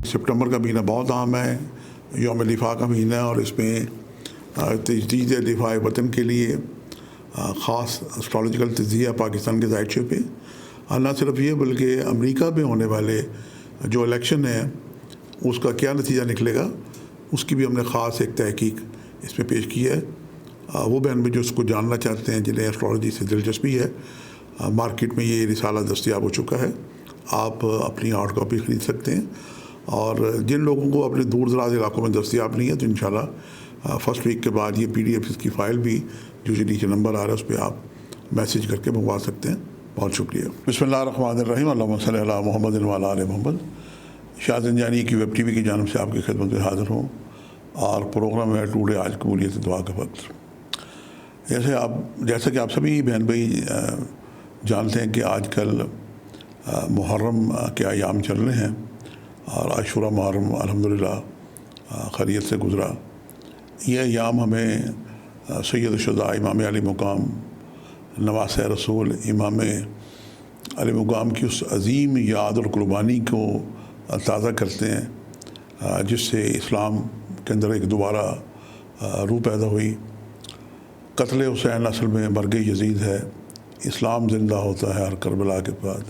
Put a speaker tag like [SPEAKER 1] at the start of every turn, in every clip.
[SPEAKER 1] September کا مہینہ بہت اہم ہے، یوم دفاع کا مہینہ ہے، اور اس میں تجدید دفاع وطن کے لیے خاص اسٹرالوجیکل تجزیہ پاکستان کے دائرے پہ، اور نہ صرف یہ بلکہ امریکہ میں ہونے والے جو الیکشن ہے اس کا کیا نتیجہ نکلے گا، اس کی بھی ہم نے خاص ایک تحقیق اس میں پیش کی ہے۔ وہ بہن بھی جو اس کو جاننا چاہتے ہیں، جنہیں اسٹرالوجی سے دلچسپی ہے، مارکیٹ میں یہ رسالہ دستیاب ہو چکا ہے، آپ اپنی ہارڈ کاپی خرید سکتے ہیں، اور جن لوگوں کو اپنے دور دراز علاقوں میں دستیاب نہیں ہے تو انشاءاللہ فرسٹ ویک کے بعد یہ PDF اس کی فائل بھی جو نیچے نمبر آ رہا ہے اس پہ آپ میسیج کر کے منگوا سکتے ہیں۔ بہت شکریہ۔ بسم اللہ الرحمن الرحیم، اللہم صلی علی محمد وعلی آل محمد۔ شاہ زنجانی کی ویب TV کی جانب سے آپ کی خدمت میں حاضر ہوں، اور پروگرام ہے ٹوڈے آج قبولیت دعا کا وقت۔ جیسا کہ آپ سبھی بہن بھائی جانتے ہیں کہ آج کل محرم کے ایام چل رہے ہیں، اور عاشوراء محرم الحمدللہ خیریت سے گزرا۔ یہ ایام ہمیں سید الشہداء امام علی مقام نواسہ رسول امام علی مقام کی اس عظیم یاد اور قربانی کو تازہ کرتے ہیں، جس سے اسلام کے اندر ایک دوبارہ روح پیدا ہوئی۔ قتل حسین اصل میں مرگ یزید ہے، اسلام زندہ ہوتا ہے ہر کربلا کے بعد۔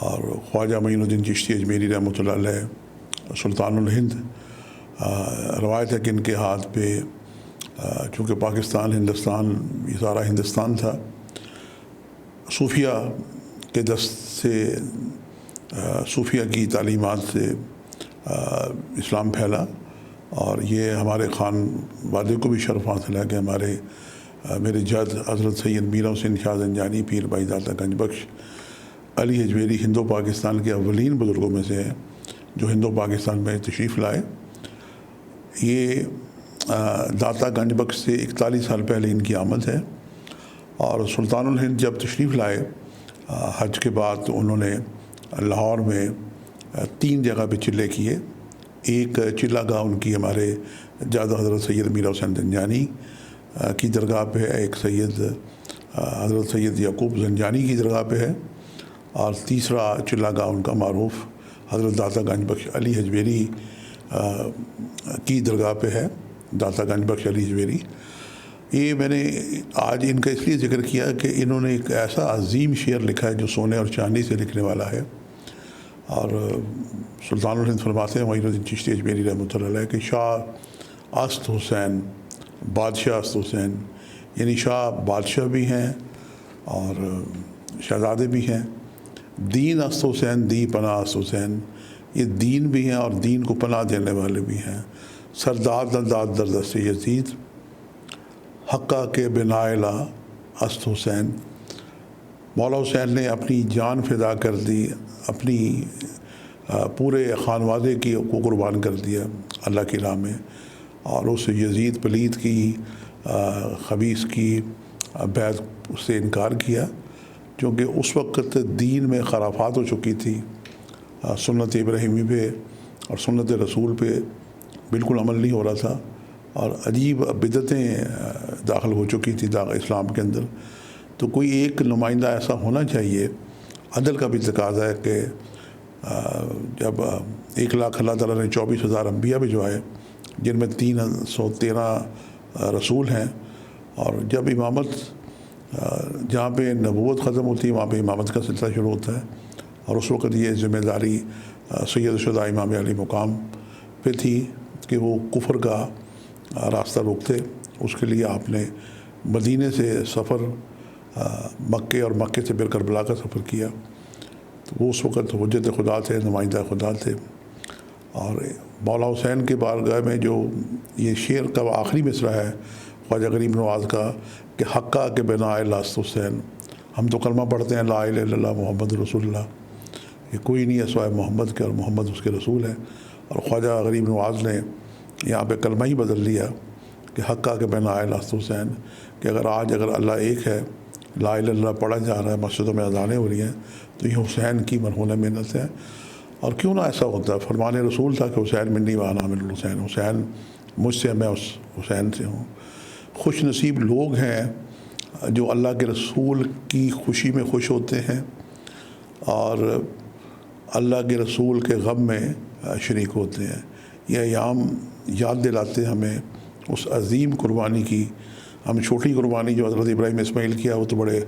[SPEAKER 1] اور خواجہ معین الدین چشتی اجمیری رحمۃ اللہ علیہ سلطان الہند، روایت ہے کہ ان کے ہاتھ پہ چونکہ پاکستان ہندوستان یہ سارا ہندوستان تھا، صوفیہ کے دست سے صوفیہ کی تعلیمات سے اسلام پھیلا، اور یہ ہمارے خان وادے کو بھی شرف حاصل ہے کہ میرے جد حضرت سید میرا حسین شاہ زنجانی پیر بھائی داتا گنج بخش علی اجمیری ہندو پاکستان کے اولین بزرگوں میں سے ہیں جو ہندو پاکستان میں تشریف لائے۔ یہ داتا گنج بخش سے 41 سال پہلے ان کی آمد ہے، اور سلطان الہند جب تشریف لائے حج کے بعد تو انہوں نے لاہور میں 3 جگہ پہ چلے کیے۔ ایک چلہ گاہ ان کی ہمارے جد حضرت سید میرا حسین زنجانی کی درگاہ پہ ہے، ایک حضرت سید یعقوب زنجانی کی درگاہ پہ ہے، اور تیسرا چلہ گاہ ان کا معروف حضرت داتا گنج بخش علی اجمیری کی درگاہ پہ ہے، داتا گنج بخش علی اجمیری۔ یہ میں نے آج ان کا اس لیے ذکر کیا کہ انہوں نے ایک ایسا عظیم شعر لکھا ہے جو سونے اور چاندی سے لکھنے والا ہے، اور سلطان الہند فرماتے ہیں معین الدین چشتی اجمیری رحمۃ اللہ علیہ کہ شاہ است حسین بادشاہ است حسین، یعنی شاہ بادشاہ بھی ہیں اور شہزادے بھی ہیں۔ دین است حسین دی پناہ است حسین، یہ دین بھی ہیں اور دین کو پناہ دینے والے بھی ہیں۔ سرداد داد در دست یزید، حقہ کے بنا لا است حسین۔ مولا حسین نے اپنی جان فدا کر دی، اپنی پورے خانوادے کو قربان کر دیا اللہ کی راہ میں، اور اس یزید پلید کی خبیث کی بیعت سے انکار کیا، کیونکہ اس وقت دین میں خرافات ہو چکی تھی، سنت ابراہیمی پہ اور سنت رسول پہ بالکل عمل نہیں ہو رہا تھا، اور عجیب بدعتیں داخل ہو چکی تھی اسلام کے اندر۔ تو کوئی ایک نمائندہ ایسا ہونا چاہیے، عدل کا بھی تقاضا ہے کہ جب 1 لاکھ اللہ تعالیٰ نے 24,000 انبیاء بھجوائے جن میں 313 رسول ہیں، اور جب امامت جہاں پہ نبوت ختم ہوتی ہے وہاں پہ امامت کا سلسلہ شروع ہوتا ہے، اور اس وقت یہ ذمہ داری سید الشہداء امام علی مقام پہ تھی کہ وہ کفر کا راستہ روکتے۔ اس کے لیے آپ نے مدینے سے سفر مکے اور مکے سے پھر کربلا کا سفر کیا، تو وہ اس وقت حجت خدا تھے، نمائندہ خدا تھے۔ اور مولا حسین کے بارگاہ میں جو یہ شعر کا آخری مصرع ہے خواجہ غریب نواز کا کہ حقہ کے بنا لاست حسین، ہم تو کلمہ پڑھتے ہیں لا الہ الا اللہ محمد رسول اللہ، کہ کوئی نہیں ہے سوائے محمد کے اور محمد اس کے رسول ہے، اور خواجہ غریب نواز نے یہاں پہ کلمہ ہی بدل لیا کہ حقہ کے بنا لاست حسین، کہ اگر اللہ ایک ہے، لا الہ الا اللہ پڑھا جا رہا ہے، مسجدوں میں اذانیں ہو رہی ہیں، تو یہ حسین کی مرہون محنت ہے۔ اور کیوں نہ ایسا ہوتا ہے، فرمان رسول تھا کہ حسین منی وانا من الحسین، حسین مجھ سے، میں اس حسین سے ہوں۔ خوش نصیب لوگ ہیں جو اللہ کے رسول کی خوشی میں خوش ہوتے ہیں اور اللہ کے رسول کے غم میں شریک ہوتے ہیں۔ یہ ایام یاد دلاتے ہیں ہمیں اس عظیم قربانی کی۔ ہم چھوٹی قربانی جو حضرت ابراہیم اسماعیل کیا وہ تو بڑے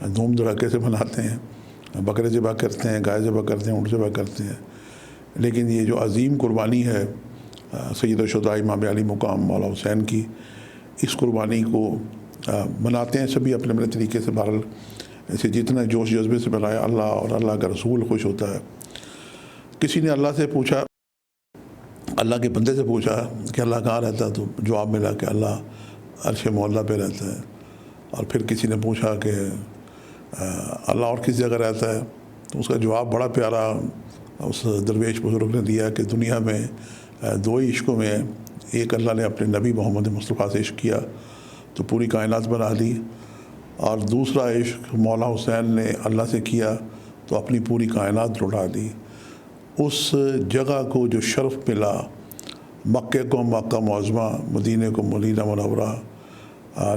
[SPEAKER 1] دھوم دھڑکے سے مناتے ہیں، بکرے ذبح کرتے ہیں، گائے ذبح کرتے ہیں، اونٹ ذبح کرتے ہیں، لیکن یہ جو عظیم قربانی ہے سید الشہداء امام علی مقام مولا حسین کی، اس قربانی کو مناتے ہیں سبھی اپنے اپنے طریقے سے۔ بہرحال اسے جتنا جوش جذبے سے منایا، اللہ اور اللہ کا رسول خوش ہوتا ہے۔ کسی نے اللہ سے پوچھا، اللہ کے بندے سے پوچھا کہ اللہ کہاں رہتا ہے، تو جواب ملا کہ اللہ عرش معلیٰ پہ رہتا ہے۔ اور پھر کسی نے پوچھا کہ اللہ اور کس جگہ رہتا ہے، تو اس کا جواب بڑا پیارا اس درویش بزرگ نے دیا کہ دنیا میں دو ہی عشقوں میں، ایک اللہ نے اپنے نبی محمد مصطفیٰ سے عشق کیا تو پوری کائنات بنا لی، اور دوسرا عشق مولا حسین نے اللہ سے کیا تو اپنی پوری کائنات لوٹا دی۔ اس جگہ کو جو شرف ملا، مکے کو مکہ معظمہ، مدینے کو مدینہ منورہ،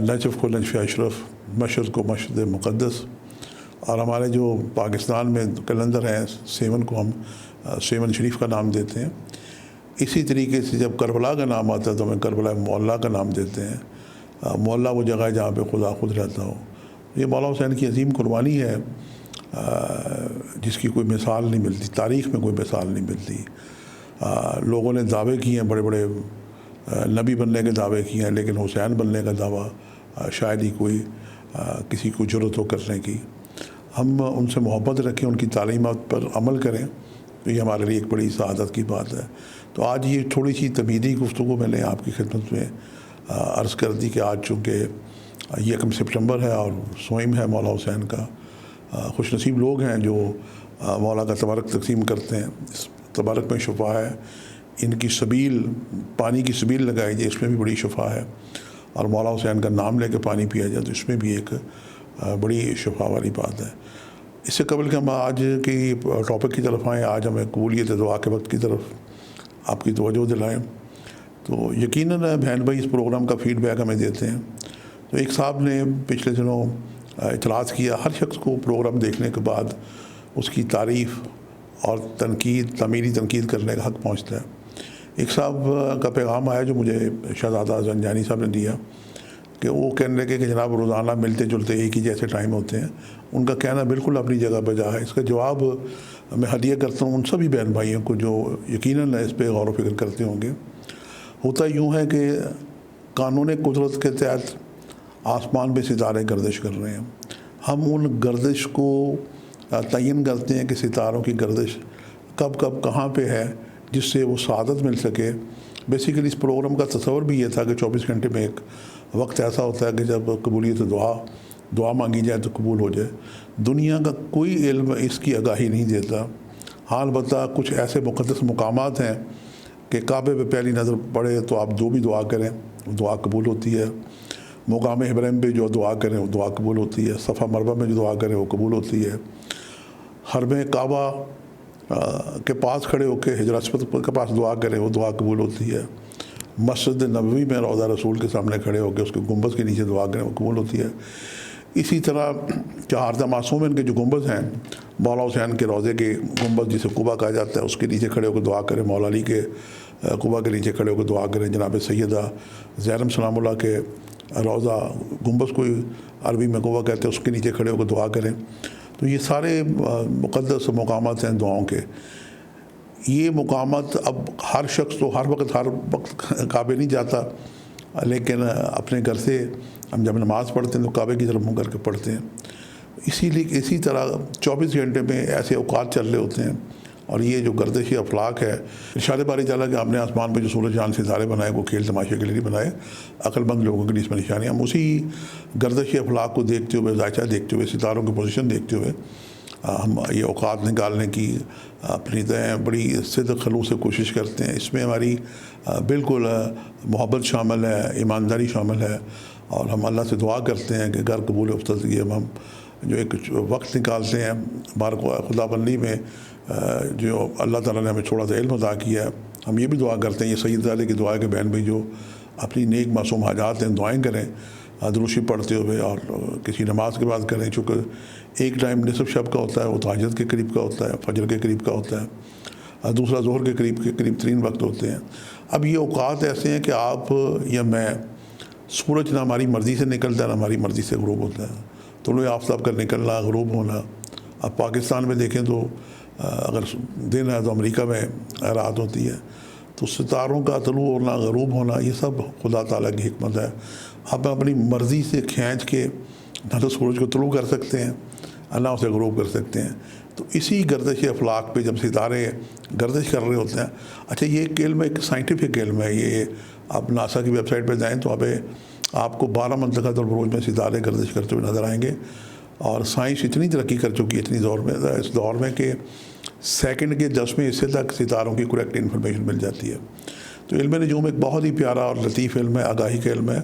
[SPEAKER 1] نجف کو نجف اشرف، مشرق کو مشرق مقدس، اور ہمارے جو پاکستان میں کلندر ہیں 7 کو ہم 7 شریف کا نام دیتے ہیں۔ اسی طریقے سے جب کربلا کا نام آتا ہے تو ہمیں کربلا معلیٰ کا نام دیتے ہیں۔ معلیٰ وہ جگہ ہے جہاں پہ خدا خود رہتا ہو۔ یہ مولا حسین کی عظیم قربانی ہے جس کی کوئی مثال نہیں ملتی، تاریخ میں کوئی مثال نہیں ملتی۔ لوگوں نے دعوے کیے ہیں، بڑے بڑے نبی بننے کے دعوے کیے ہیں، لیکن حسین بننے کا دعویٰ شاید ہی کوئی کسی کو جرأت ہو کرنے کی۔ ہم ان سے محبت رکھیں، ان کی تعلیمات پر عمل کریں، تو یہ ہمارے لیے ایک بڑی سعادت کی بات ہے۔ تو آج یہ تھوڑی سی تمہیدی گفتگو میں نے آپ کی خدمت میں عرض کر دی کہ آج چونکہ 1 سپٹمبر ہے اور سوئم ہے مولا حسین کا، خوش نصیب لوگ ہیں جو مولا کا تبارک تقسیم کرتے ہیں۔ اس تبارک میں شفا ہے، ان کی سبیل، پانی کی سبیل لگائی جائے، اس میں بھی بڑی شفا ہے، اور مولا حسین کا نام لے کے پانی پیا جائے تو اس میں بھی ایک بڑی شفا والی بات ہے۔ اس سے قبل کہ ہم آج کی ٹاپک کی طرف آئیں، آج ہمیں قبولیت دعا کے وقت کی طرف آپ کی توجہ دلائیں، تو یقیناً بہن بھائی اس پروگرام کا فیڈ بیک ہمیں دیتے ہیں۔ تو ایک صاحب نے پچھلے دنوں اعتراض کیا، ہر شخص کو پروگرام دیکھنے کے بعد اس کی تعریف اور تنقید، تعمیری تنقید کرنے کا حق پہنچتا ہے۔ ایک صاحب کا پیغام آیا جو مجھے شہزادہ زنجانی صاحب نے دیا کہ وہ کہنے لگے کہ جناب روزانہ ملتے جلتے ایک ہی جیسے ٹائم ہوتے ہیں۔ ان کا کہنا بالکل اپنی جگہ بجا ہے۔ اس کا جواب میں ہدیہ کرتا ہوں ان سبھی بہن بھائیوں کو جو یقیناً اس پہ غور و فکر کرتے ہوں گے۔ ہوتا یوں ہے کہ قانون قدرت کے تحت آسمان پہ ستارے گردش کر رہے ہیں۔ ہم ان گردش کو تعین کرتے ہیں کہ ستاروں کی گردش کب کب کہاں پہ ہے جس سے وہ سعادت مل سکے۔ بیسیکلی اس پروگرام کا تصور بھی یہ تھا کہ 24 گھنٹے میں ایک وقت ایسا ہوتا ہے کہ جب قبولیت دعا مانگی جائے تو قبول ہو جائے۔ دنیا کا کوئی علم اس کی آگاہی نہیں دیتا۔ ہاں البتہ کچھ ایسے مقدس مقامات ہیں کہ کعبے پہ پہلی نظر پڑے تو آپ جو بھی دعا کریں وہ دعا قبول ہوتی ہے۔ مقام ابراہیم پہ جو دعا کریں وہ دعا قبول ہوتی ہے۔ صفا مروہ میں جو دعا کریں وہ قبول ہوتی ہے۔ حرم کعبہ کے پاس کھڑے ہو کے حجر اسود کے پاس دعا کریں وہ دعا قبول ہوتی ہے۔ مسجد نبوی میں روضہ رسول کے سامنے کھڑے ہو کے اس کے گنبد کے نیچے دعا کریں وہ قبول ہوتی ہے۔ اسی طرح چہاردہ معصومین کے جو گنبد ہیں، مولا حسین کے روضے کے گنبد جسے قبا کہا جاتا ہے، اس کے نیچے کھڑے ہو کے دعا کریں۔ مولا علی کے قبا کے نیچے کھڑے ہو کے دعا کریں۔ جناب سیدہ زینب سلام اللہ کے روضہ گنبد کو عربی میں قبا کہتے ہیں، اس کے نیچے کھڑے ہو کے دعا کریں۔ تو یہ سارے مقدس مقامات ہیں دعاؤں کے۔ یہ مقامات اب ہر شخص تو ہر وقت کعبے نہیں جاتا، لیکن اپنے گھر سے ہم جب نماز پڑھتے ہیں تو کعبے کی طرف منہ کر کے پڑھتے ہیں۔ اسی طرح 24 گھنٹے میں ایسے اوقات چل رہے ہوتے ہیں، اور یہ جو گردشی افلاک ہے، ارشاد باری تعالیٰ کہ آپ نے آسمان پہ جو سورج چاند ستارے بنائے وہ کھیل تماشے کے لیے نہیں بنائے، عقل مند لوگوں کے لیے اس میں نشانی۔ ہم اسی گردشی افلاک کو دیکھتے ہوئے، ذائچہ دیکھتے ہوئے، ستاروں کی پوزیشن دیکھتے ہوئے ہم یہ اوقات نکالنے کی اپنی بڑی صدق خلوص سے کوشش کرتے ہیں۔ اس میں ہماری بالکل محبت شامل ہے، ایمانداری شامل ہے، اور ہم اللہ سے دعا کرتے ہیں کہ غیر قبول افتادگی ہم جو ایک وقت نکالتے ہیں خدا بندی میں، جو اللہ تعالیٰ نے ہمیں تھوڑا سا علم عطا کیا ہے، ہم یہ بھی دعا کرتے ہیں، یہ سید علیہ کی دعا کہ بہن بھائی جو اپنی نیک معصوم حاجات ہیں دعائیں کریں دروشی پڑھتے ہوئے، اور کسی نماز کے بعد کریں، چونکہ ایک ٹائم نصف شب کا ہوتا ہے وہ تہجد کے قریب کا ہوتا ہے، فجر کے قریب کا ہوتا ہے۔ دوسرا ظہر کے قریب ترین وقت ہوتے ہیں۔ اب یہ اوقات ایسے ہیں کہ آپ یا میں، سورج نہ ہماری مرضی سے نکلتا ہے نہ ہماری مرضی سے غروب ہوتا ہے، طلوع آفتاب کا نکلنا، غروب ہونا۔ اب پاکستان میں دیکھیں تو اگر دن ہے تو امریکہ میں رات ہوتی ہے، تو ستاروں کا طلوع ہونا، غروب ہونا، یہ سب خدا تعالیٰ کی حکمت ہے۔ آپ اپنی مرضی سے کھینچ کے نہ تو سورج کو طلوع کر سکتے ہیں نہ اسے غروب کر سکتے ہیں۔ تو اسی گردش افلاک پہ جب ستارے گردش کر رہے ہوتے ہیں، اچھا یہ ایک علم ہے، ایک سائنٹیفک علم ہے یہ۔ آپ ناسا کی ویب سائٹ پہ جائیں تو آپ کو 12 منطقہ بروج میں ستارے گردش کرتے ہوئے نظر آئیں گے۔ اور سائنس اتنی ترقی کر چکی ہے اس دور میں کہ سیکنڈ کے 10ویں حصے تک ستاروں کی کریکٹ انفارمیشن مل جاتی ہے۔ تو علم نجوم ایک بہت ہی پیارا اور لطیف علم ہے، آگاہی کا علم ہے،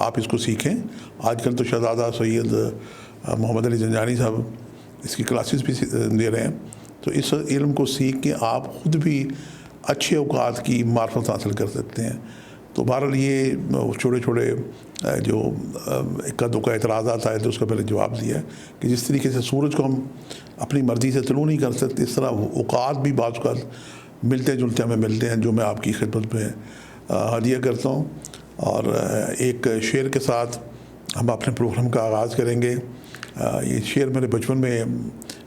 [SPEAKER 1] آپ اس کو سیکھیں۔ آج کل تو شہزادہ سید محمد علی زنجانی صاحب اس کی کلاسز بھی دے رہے ہیں، تو اس علم کو سیکھ کے آپ خود بھی اچھے اوقات کی معرفت حاصل کر سکتے ہیں۔ تو بہرحال یہ چھوٹے چھوٹے جو اکا دکا اعتراضات آئے تھے اس کا پہلے جواب دیا ہے کہ جس طریقے سے سورج کو ہم اپنی مرضی سے طلوع نہیں کر سکتے، اس طرح اوقات بھی بعض اوقات ملتے جلتے ہمیں ملتے ہیں، جو میں آپ کی خدمت میں ہدیہ کرتا ہوں۔ اور ایک شعر کے ساتھ ہم اپنے پروگرام کا آغاز کریں گے۔ یہ شعر میرے بچپن میں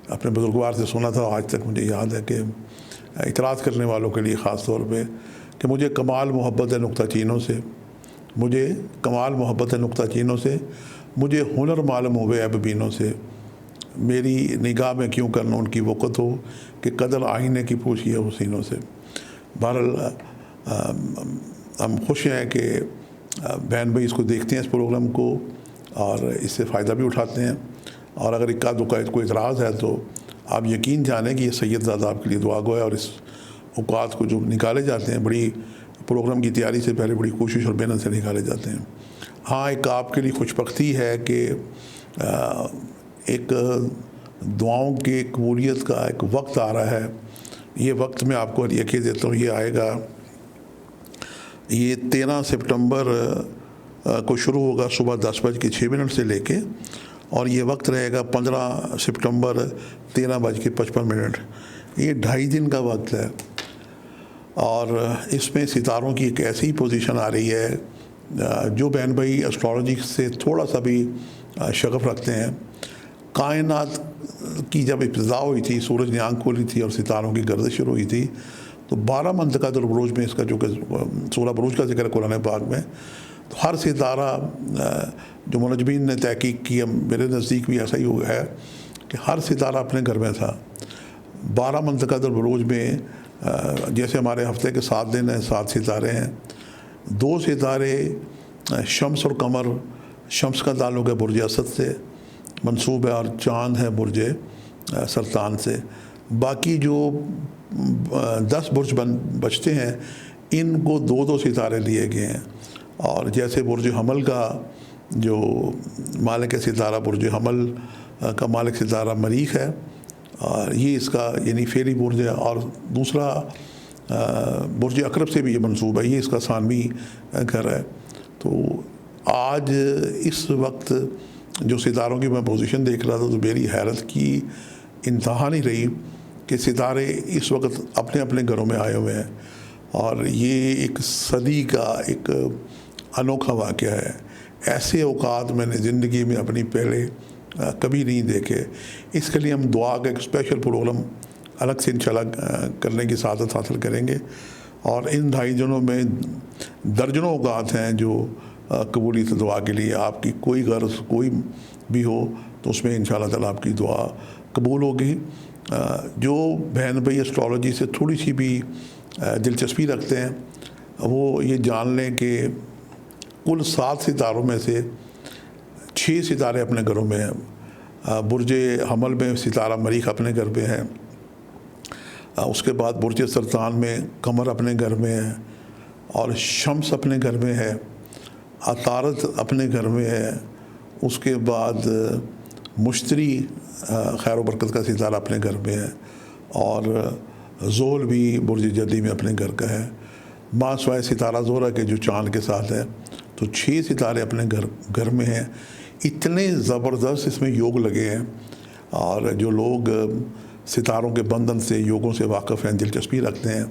[SPEAKER 1] اپنے بزرگوار سے سنا تھا، آج تک مجھے یاد ہے کہ اعتراض کرنے والوں کے لیے خاص طور پہ، کہ مجھے کمال محبت ہے نقطہ چینوں سے، مجھے کمال محبت ہے نقطہ چینوں سے، مجھے ہنر معلوم ہوئے اب بینوں سے، میری نگاہ میں کیوں کرنا ان کی وقت ہو کہ قدر آئینے کی پوچھی ہے حسینوں سے۔ بہرحال ہم خوش ہیں کہ بہن بھائی اس کو دیکھتے ہیں اس پروگرام کو اور اس سے فائدہ بھی اٹھاتے ہیں۔ اور اگر اکا دکا کوئی اعتراض ہے تو آپ یقین جانیں کہ یہ سید زادہ آپ کے لیے دعا گو ہے، اور اس اوقات کو جو نکالے جاتے ہیں بڑی پروگرام کی تیاری سے پہلے بڑی کوشش اور محنت سے نکالے جاتے ہیں۔ ہاں ایک آپ کے لیے خوش بختی ہے کہ ایک دعاؤں کی قبولیت کا ایک وقت آ رہا ہے۔ یہ وقت میں آپ کو یقین دیتا ہوں، یہ آئے گا، یہ 13 سپٹمبر کو شروع ہوگا صبح 10:06 سے لے کے، اور یہ وقت رہے گا 15 سپٹمبر 13:55۔ یہ 2.5 دن کا وقت ہے، اور اس میں ستاروں کی ایک ایسی پوزیشن آ رہی ہے۔ جو بہن بھائی اسٹرالوجی سے تھوڑا سا بھی شغف رکھتے ہیں، کائنات کی جب ابتدا ہوئی تھی، سورج نے آنکھ کھولی تھی اور ستاروں کی گردش شروع ہوئی تھی، تو 12 منطقہ البروج میں اس کا جو کہ 16 بروج کا ذکر ہے قرآن پاک میں، تو ہر ستارہ جو منجمین نے تحقیق کی، میرے نزدیک بھی ایسا ہی ہوا ہے کہ ہر ستارہ اپنے گھر میں تھا۔ 12 منطقہ البروج میں جیسے ہمارے ہفتے کے 7 دن ہیں، 7 ستارے ہیں، 2 ستارے شمس اور قمر، شمس کا تعلق ہے برج اسد سے منسوب ہے اور چاند ہے برج سرطان سے۔ باقی جو 10 برج بچتے ہیں ان کو 2 ستارے دیے گئے ہیں۔ اور جیسے برج حمل کا جو مالک ستارہ، برج حمل کا مالک ستارہ مریخ ہے، اور یہ اس کا یعنی فیری برج ہے، اور دوسرا برج عقرب سے بھی یہ منسوب ہے، یہ اس کا ثانوی گھر ہے۔ تو آج اس وقت جو ستاروں کی میں پوزیشن دیکھ رہا تھا تو میری حیرت کی انتہا نہیں رہی کہ ستارے اس وقت اپنے اپنے گھروں میں آئے ہوئے ہیں، اور یہ ایک صدی کا ایک انوکھا واقعہ ہے۔ ایسے اوقات میں نے زندگی میں اپنی پہلے کبھی نہیں دیکھے۔ اس کے لیے ہم دعا کا ایک اسپیشل پروگرام الگ سے انشاءاللہ کرنے کی سعادت حاصل کریں گے، اور ان 2.5 دنوں میں درجنوں اوقات ہیں جو قبولیت دعا کے لیے، آپ کی کوئی غرض کوئی بھی ہو تو اس میں انشاءاللہ تعالیٰ آپ کی دعا قبول ہوگی۔ جو بہن بھائی اسٹرالوجی سے تھوڑی سی بھی دلچسپی رکھتے ہیں وہ یہ جان لیں کہ کل 7 ستاروں میں سے 6 ستارے اپنے گھروں میں ہیں۔ برج حمل میں ستارہ مریخ اپنے گھر پہ ہے، اس کے بعد برج سرطان میں قمر اپنے گھر میں ہے، اور شمس اپنے گھر میں ہے، عطارد اپنے گھر میں ہے، اس کے بعد مشتری خیر و برکت کا ستارہ اپنے گھر میں ہے، اور زحل بھی برج جدی میں اپنے گھر کا ہے۔ ماں سوائے ستارہ زہرہ کے جو چاند کے ساتھ ہے، تو 6 ستارے اپنے گھر میں ہیں۔ اتنے زبردست اس میں یوگ لگے ہیں، اور جو لوگ ستاروں کے بندھن سے، یوگوں سے واقف ہیں، دلچسپی رکھتے ہیں،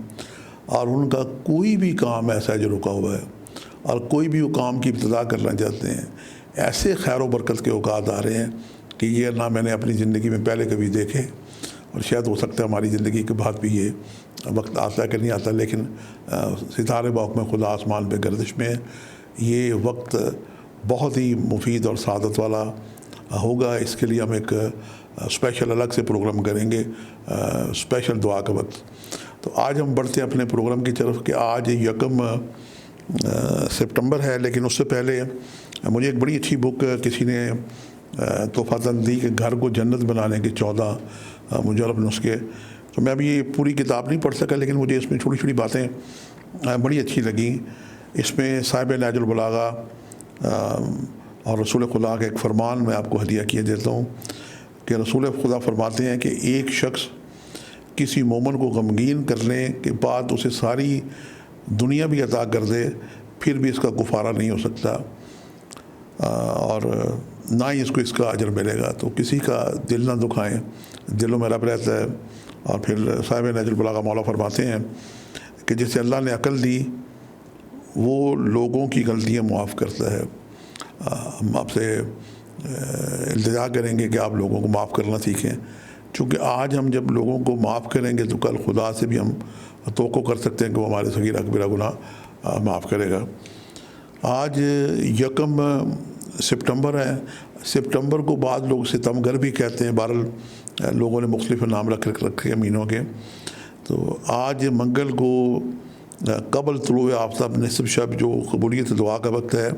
[SPEAKER 1] اور ان کا کوئی بھی کام ایسا ہے جو رکا ہوا ہے، اور کوئی بھی وہ کام کی ابتدا کرنا چاہتے ہیں، ایسے خیر و برکت کے اوقات آ رہے ہیں کہ یہ نہ میں نے اپنی زندگی میں پہلے کبھی دیکھے، اور شاید ہو سکتا ہے ہماری زندگی کے بعد بھی یہ وقت آتا ہے کہ نہیں آتا، لیکن ستارے باغ میں خدا آسمان پہ گردش میں یہ وقت بہت ہی مفید اور سعادت والا ہوگا۔ اس کے لیے ہم ایک اسپیشل الگ سے پروگرام کریں گے، اسپیشل دعا کا وقت۔ تو آج ہم بڑھتے ہیں اپنے پروگرام کی طرف کہ آج 1 سپٹمبر ہے، لیکن اس سے پہلے مجھے ایک بڑی اچھی بک کسی نے تحفہ دی کہ گھر کو جنت بنانے کے 14 مجرب نسخے۔ تو میں ابھی یہ پوری کتاب نہیں پڑھ سکا، لیکن مجھے اس میں چھوٹی چھوٹی باتیں بڑی اچھی لگیں۔ اس میں صاحب نہج البلاغہ اور رسول خدا کا ایک فرمان میں آپ کو ہدیہ کیے دیتا ہوں کہ رسول خدا فرماتے ہیں کہ ایک شخص کسی مومن کو غمگین کرنے کے بعد اسے ساری دنیا بھی عطا کر دے، پھر بھی اس کا گفارہ نہیں ہو سکتا، اور نہ ہی اس کا اجر ملے گا۔ تو کسی کا دل نہ دکھائیں، دلوں میں رب رہتا ہے۔ اور پھر صاحب نہج البلاغہ مولا فرماتے ہیں کہ جسے اللہ نے عقل دی وہ لوگوں کی غلطیاں معاف کرتا ہے۔ ہم آپ سے التجا کریں گے کہ آپ لوگوں کو معاف کرنا سیکھیں، چونکہ آج ہم جب لوگوں کو معاف کریں گے تو کل خدا سے بھی ہم توقع کر سکتے ہیں کہ وہ ہمارے صغیرہ کبیرہ گناہ معاف کرے گا۔ آج 1 سپٹمبر ہے۔ سپٹمبر کو بعض لوگ ستمگر بھی کہتے ہیں، بہرحال لوگوں نے مختلف نام رکھے ہیں مہینوں کے۔ تو آج منگل کو قبل طلوع آفتاب نصف شب جو قبولیت دعا کا وقت ہے،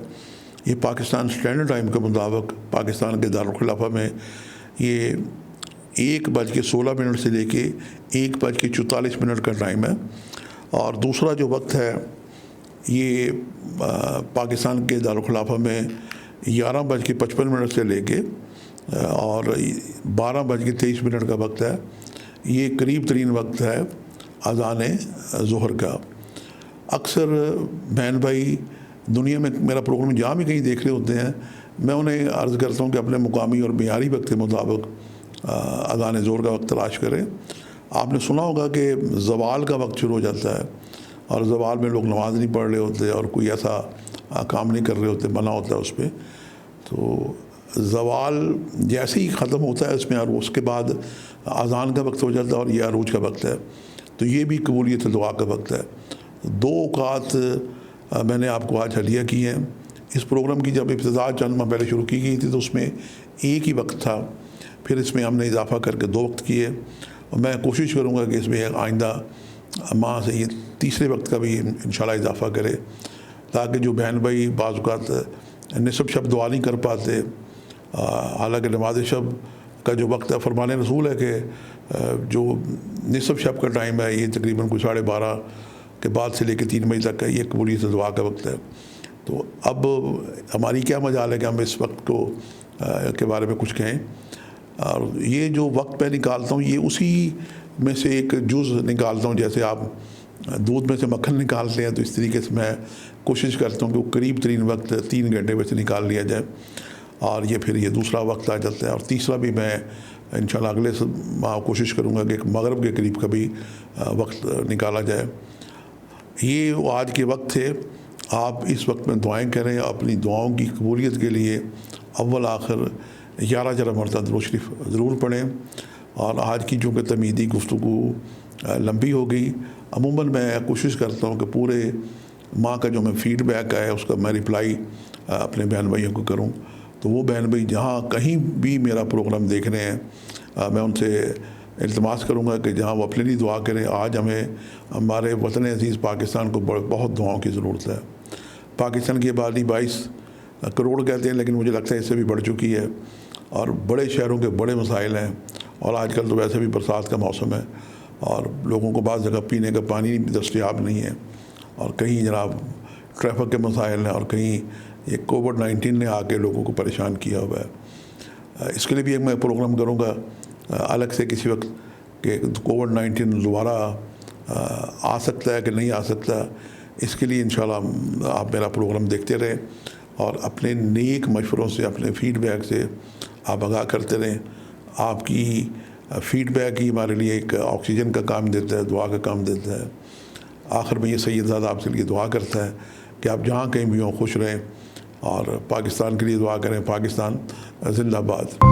[SPEAKER 1] یہ پاکستان اسٹینڈرڈ ٹائم کے مطابق پاکستان کے دارالخلافہ میں یہ 1:16 سے لے کے 1:44 کا ٹائم ہے، اور دوسرا جو وقت ہے یہ پاکستان کے دارالخلافہ میں 11:55 سے لے کے اور 12:23 کا وقت ہے۔ یہ قریب ترین وقت ہے اذان ظہر کا۔ اکثر بہن بھائی دنیا میں میرا پروگرام جہاں بھی کہیں دیکھ رہے ہوتے ہیں، میں انہیں عرض کرتا ہوں کہ اپنے مقامی اور معیاری وقت کے مطابق اذان ظہر کا وقت تلاش کریں۔ آپ نے سنا ہوگا کہ زوال کا وقت شروع ہو جاتا ہے، اور زوال میں لوگ نماز نہیں پڑھ رہے ہوتے اور کوئی ایسا کام نہیں کر رہے ہوتے، منع ہوتا ہے اس پہ۔ تو زوال جیسے ہی ختم ہوتا ہے اس میں، اور اس کے بعد اذان کا وقت ہو جاتا ہے اور یہ عروج کا وقت ہے۔ تو یہ بھی قبولیت دعا کا وقت ہے۔ 2 اوقات میں نے آپ کو آج ہدیہ کی ہیں۔ اس پروگرام کی جب ابتدا چند ماہ پہلے شروع کی گئی تھی تو اس میں ایک ہی وقت تھا، پھر اس میں ہم نے اضافہ کر کے 2 وقت کیے، اور میں کوشش کروں گا کہ اس میں آئندہ ماہ سے یہ تیسرے وقت کا بھی انشاءاللہ اضافہ کرے، تاکہ جو بہن بھائی بعض اوقات نصف شب دعا نہیں کر پاتے، حالانکہ نماز شب کا جو وقت ہے فرمان رسول ہے کہ جو نصف شب کا ٹائم ہے یہ تقریباً کوئی 12:30 کے بعد سے لے کے 3 بجے تک کا یہ قبولیت دعا کا وقت ہے۔ تو اب ہماری کیا مجال ہے کہ ہم اس وقت کو کے بارے میں کچھ کہیں، اور یہ جو وقت میں نکالتا ہوں یہ اسی میں سے ایک جز نکالتا ہوں، جیسے آپ دودھ میں سے مکھن نکالتے ہیں، تو اس طریقے سے میں کوشش کرتا ہوں کہ وہ قریب ترین وقت 3 گھنٹے میں سے نکال لیا جائے، اور یہ پھر یہ دوسرا وقت آ جاتا ہے۔ اور تیسرا بھی میں انشاءاللہ اگلے ماہ کوشش کروں گا کہ ایک مغرب کے قریب کا بھی وقت نکالا جائے۔ یہ آج کے وقت تھے۔ آپ اس وقت میں دعائیں کریں، اپنی دعاؤں کی قبولیت کے لیے اول آخر 11 مرتبہ درود شریف ضرور پڑھیں۔ اور آج کی چونکہ تمیدی گفتگو لمبی ہو گئی، عموماً میں کوشش کرتا ہوں کہ پورے ماہ کا جو میں فیڈ بیک ہے اس کا میں رپلائی اپنے بہن بھائیوں کو کروں۔ تو وہ بہن بھائی جہاں کہیں بھی میرا پروگرام دیکھ رہے ہیں، میں ان سے التماس کروں گا کہ جہاں وہ اپنے لیے دعا کریں۔ آج ہمیں ہمارے وطن عزیز پاکستان کو بہت دعاؤں کی ضرورت ہے۔ پاکستان کی آبادی 22 کروڑ کہتے ہیں، لیکن مجھے لگتا ہے اس سے بھی بڑھ چکی ہے، اور بڑے شہروں کے بڑے مسائل ہیں، اور آج کل تو ویسے بھی برسات کا موسم ہے، اور لوگوں کو بعض جگہ پینے کا پانی دستیاب نہیں ہے، اور کہیں جناب ٹریفک کے مسائل ہیں، اور کہیں یہ کووڈ-19 نے آ کے لوگوں کو پریشان کیا ہوا ہے۔ اس کے لیے بھی ایک میں پروگرام کروں گا الگ سے کسی وقت کہ کووڈ-19 دوبارہ آ سکتا ہے کہ نہیں آ سکتا۔ اس کے لیے انشاءاللہ آپ میرا پروگرام دیکھتے رہیں، اور اپنے نیک مشوروں سے، اپنے فیڈ بیک سے آپ آگاہ کرتے رہیں۔ آپ کی فیڈ بیک ہی ہمارے لیے ایک آکسیجن کا کام دیتا ہے، دعا کا کام دیتا ہے۔ آخر میں یہ سید زادہ آپ سے لیے دعا کرتا ہے کہ آپ جہاں کہیں بھی ہوں خوش رہیں، اور پاکستان کے لیے دعا کریں۔ پاکستان زندہ باد۔